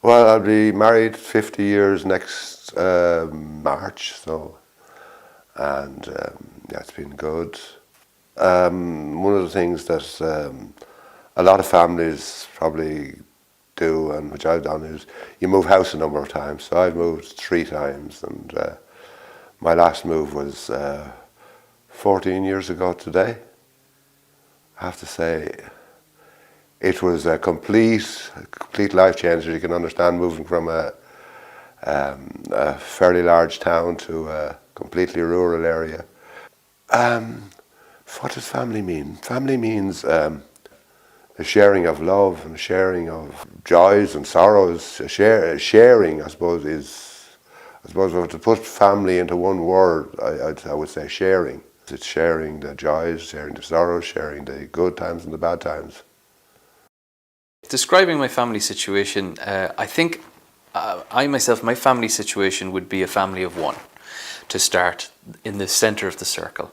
Well, I'll be married 50 years next March, so, and yeah, it's been good. One of the things that a lot of families probably do, and which I've done, is you move house a number of times. So I've moved 3 times, and my last move was 14 years ago today. I have to say, it was a complete life change. You can understand, moving from a fairly large town to a completely rural area. What does family mean? Family means a sharing of love and sharing of joys and sorrows. Sharing, I suppose, if I were to put family into one word, I would say sharing. It's sharing the joys, sharing the sorrows, sharing the good times and the bad times. Describing my family situation, I think my family situation would be a family of one, to start in the center of the circle.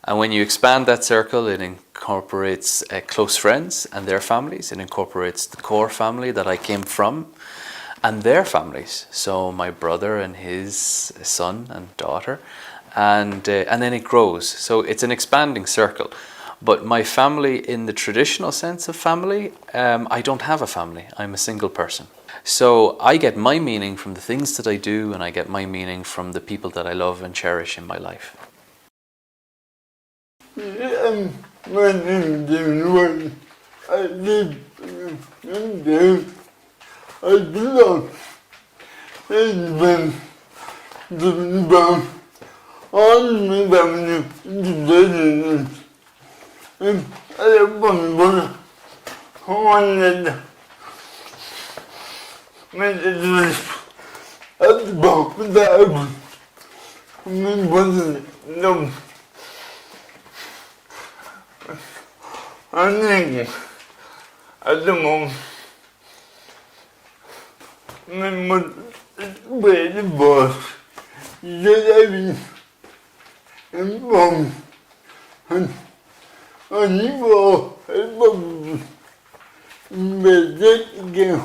And when you expand that circle, it incorporates close friends and their families. It incorporates the core family that I came from and their families. So my brother and his son and daughter, and then it grows. So it's an expanding circle. But my family, in the traditional sense of family, I don't have a family. I'm a single person. So I get my meaning from the things that I do, and I get my meaning from the people that I love and cherish in my life. My name is I live in Dublin. I belong in the all my family in I have one brother who wanted my sister at the back of the house. My brother loved. I'm thinking at the moment my mother is very boss. She said I'm wrong. And he was able to make it again.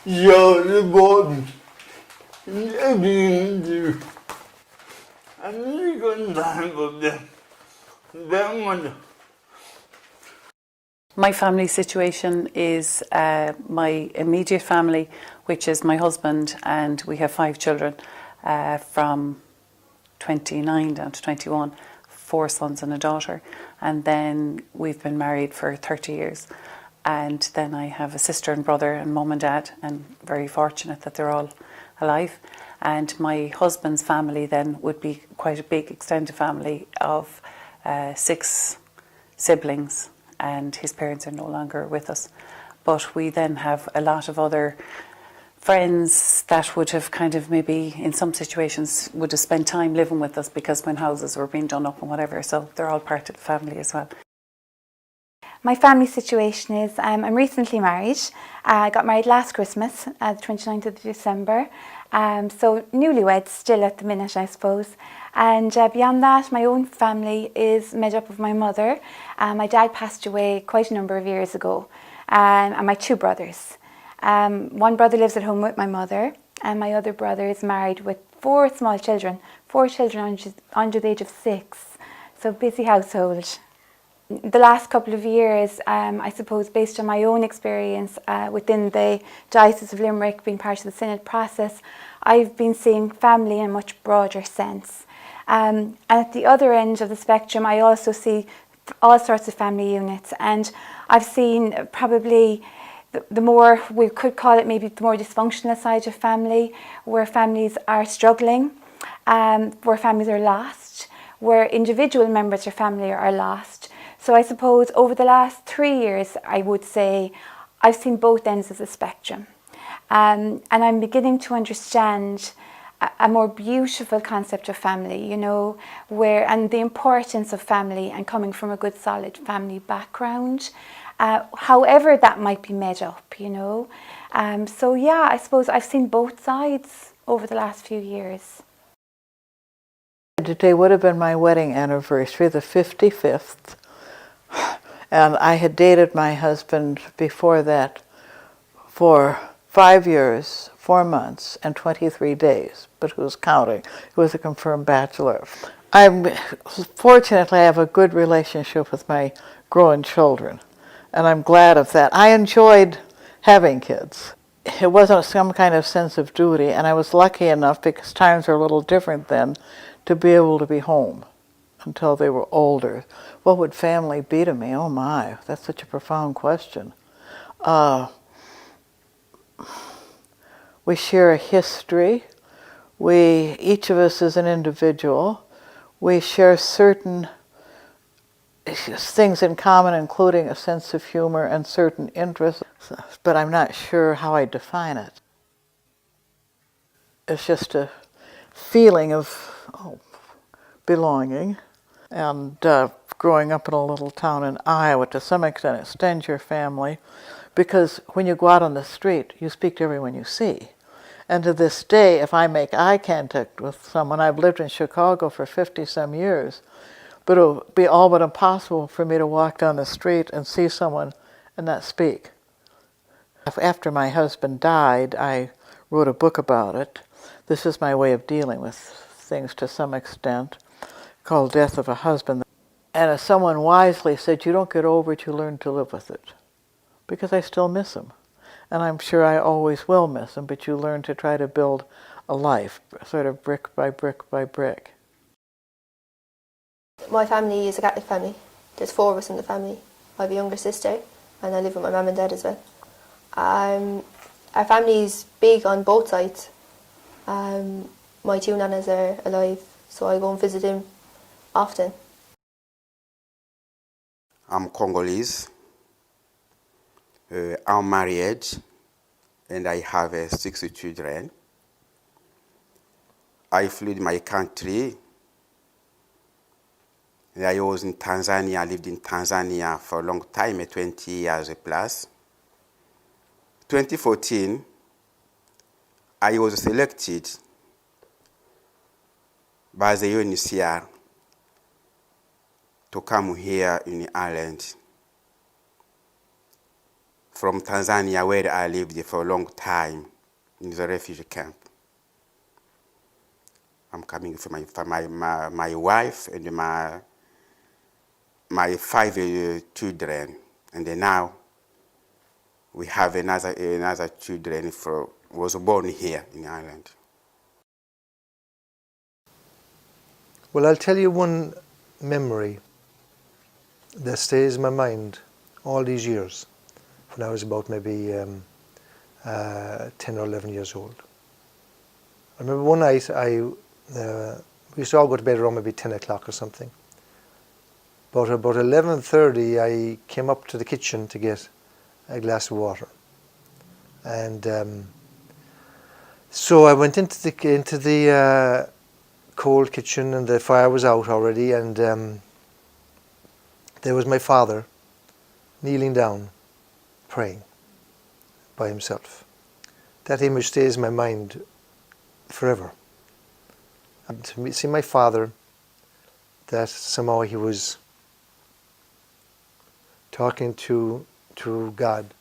You're the body. And everything you do. I'm really going to handle them. My family situation is my immediate family, which is my husband, and we have 5 children from 29 down to 21, 4 sons and a daughter. And then we've been married for 30 years. And then I have a sister and brother and mum and dad, and very fortunate that they're all alive. And my husband's family then would be quite a big extended family of 6 siblings, and his parents are no longer with us. But we then have a lot of other friends that would have kind of maybe in some situations would have spent time living with us, because when houses were being done up and whatever, so they're all part of the family as well. My family situation is I'm recently married. I got married last Christmas, the 29th of December. So newlyweds still at the minute, I suppose. And beyond that, my own family is made up of my mother. My dad passed away quite a number of years ago. And my 2 brothers. One brother lives at home with my mother, and my other brother is married with 4 small children. 4 children under the age of 6. So busy household. The last couple of years, I suppose, based on my own experience within the Diocese of Limerick, being part of the synod process, I've been seeing family in a much broader sense. And at the other end of the spectrum, I also see all sorts of family units, and I've seen probably the more, we could call it maybe the more dysfunctional side of family, where families are struggling, where families are lost, where individual members of family are lost. So I suppose over the last 3 years, I would say I've seen both ends of the spectrum. And I'm beginning to understand a more beautiful concept of family, you know, and the importance of family and coming from a good solid family background, however that might be made up, you know. So yeah, I suppose I've seen both sides over the last few years. Today would have been my wedding anniversary, the 55th. And I had dated my husband before that for 5 years, 4 months, and 23 days, but who was counting? He was a confirmed bachelor. Fortunately, I have a good relationship with my growing children, and I'm glad of that. I enjoyed having kids. It wasn't some kind of sense of duty, and I was lucky enough, because times were a little different then, to be able to be home until they were older. What would family be to me? Oh my, that's such a profound question. We share a history. Each of us is an individual. We share certain things in common, including a sense of humor and certain interests, but I'm not sure how I define it. It's just a feeling of belonging, and growing up in a little town in Iowa, to some extent, extends your family, because when you go out on the street, you speak to everyone you see. And to this day, if I make eye contact with someone, I've lived in Chicago for 50-some years, but it'll be all but impossible for me to walk down the street and see someone and not speak. After my husband died, I wrote a book about it. This is my way of dealing with things to some extent, called Death of a Husband. And as someone wisely said, you don't get over it, you learn to live with it. Because I still miss him. And I'm sure I always will miss him, but you learn to try to build a life, sort of brick by brick by brick. My family is a Catholic family. There's 4 of us in the family. I have a younger sister, and I live with my mum and dad as well. Our family is big on both sides. My 2 nanas are alive, so I go and visit them often. I'm Congolese. I'm married, and I have 6 children. I fled my country. I was in Tanzania, lived in Tanzania for a long time, 20 years plus. 2014, I was selected by the UNHCR to come here in Ireland from Tanzania, where I lived for a long time in the refugee camp. I'm coming for my wife and my 5 children, and then now we have another children was born here in Ireland. Well, I'll tell you one memory that stays in my mind all these years, when I was about maybe 10 or 11 years old. I remember one night we used to all go to bed around maybe 10 o'clock or something. But about 11:30 I came up to the kitchen to get a glass of water. And so I went into the cold kitchen, and the fire was out already, and there was my father kneeling down, praying by himself. That image stays in my mind forever. And to see my father, that somehow he was talking to God,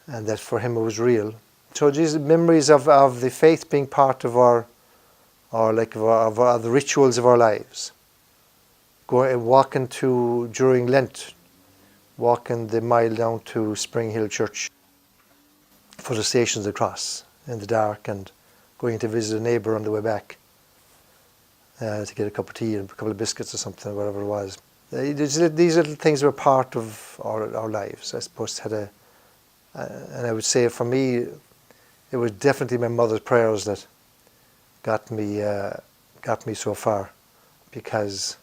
and that for him it was real. So these memories of the faith being part of the rituals of our lives. Walking during Lent, walking the mile down to Spring Hill Church for the Stations of the Cross in the dark, and going to visit a neighbour on the way back to get a cup of tea and a couple of biscuits or something, whatever it was. These little things were part of our lives, I suppose. And I would say for me, it was definitely my mother's prayers that got me so far, because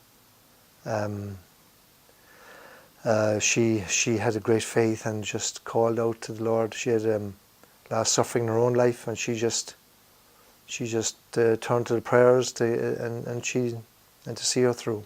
she had a great faith and just called out to the Lord. She had a lot of suffering in her own life, and she just turned to the prayers and to see her through.